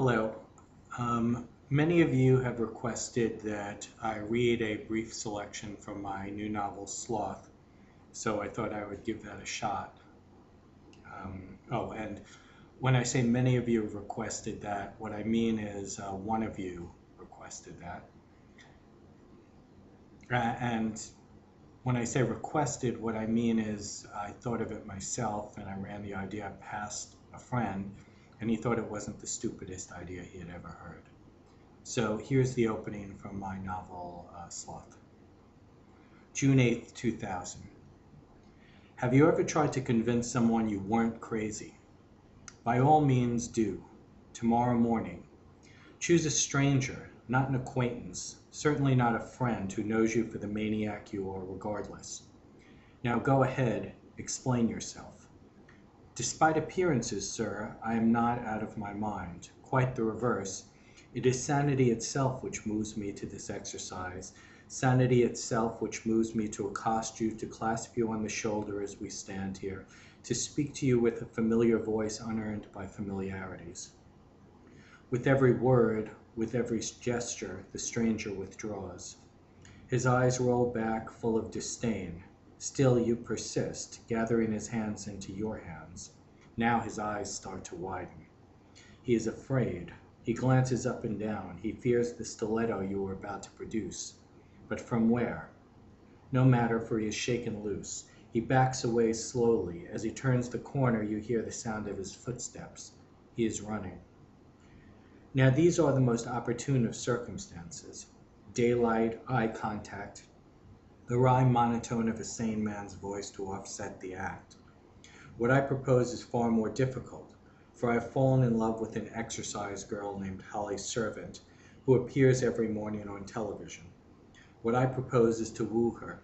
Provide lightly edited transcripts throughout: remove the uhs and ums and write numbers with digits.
Hello. Many of you have requested that I read a brief selection from my new novel, Sloth, so I thought I would give that a shot. And when I say many of you have requested that, what I mean is one of you requested that. And when I say requested, what I mean is I thought of it myself and I ran the idea past a friend, and he thought it wasn't the stupidest idea he had ever heard. So here's the opening from my novel, Sloth. June 8th, 2000. Have you ever tried to convince someone you weren't crazy? By all means do. Tomorrow morning. Choose a stranger, not an acquaintance, certainly not a friend who knows you for the maniac you are regardless. Now go ahead, explain yourself. Despite appearances, sir, I am not out of my mind. Quite the reverse. It is sanity itself which moves me to this exercise, sanity itself which moves me to accost you, to clasp you on the shoulder as we stand here, to speak to you with a familiar voice unearned by familiarities. With every word, with every gesture, the stranger withdraws. His eyes roll back full of disdain. Still you persist, gathering his hands into your hands. Now his eyes start to widen. He is afraid. He glances up and down. He fears the stiletto you are about to produce. But from where? No matter, for he is shaken loose. He backs away slowly. As he turns the corner, you hear the sound of his footsteps. He is running. Now these are the most opportune of circumstances. Daylight, eye contact, the wry monotone of a sane man's voice to offset the act. What I propose is far more difficult, for I have fallen in love with an exercise girl named Holly Servant, who appears every morning on television. What I propose is to woo her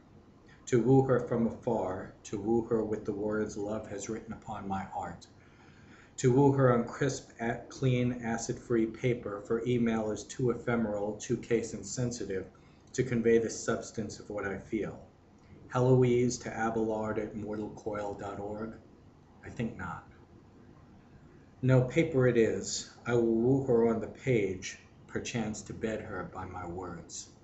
from afar, to woo her with the words love has written upon my heart, to woo her on crisp, clean, acid-free paper, for email is too ephemeral, too case-insensitive to convey the substance of what I feel. Heloise to abelard@mortalcoil.org? I think not. No, paper it is. I will woo her on the page, perchance to bed her by my words.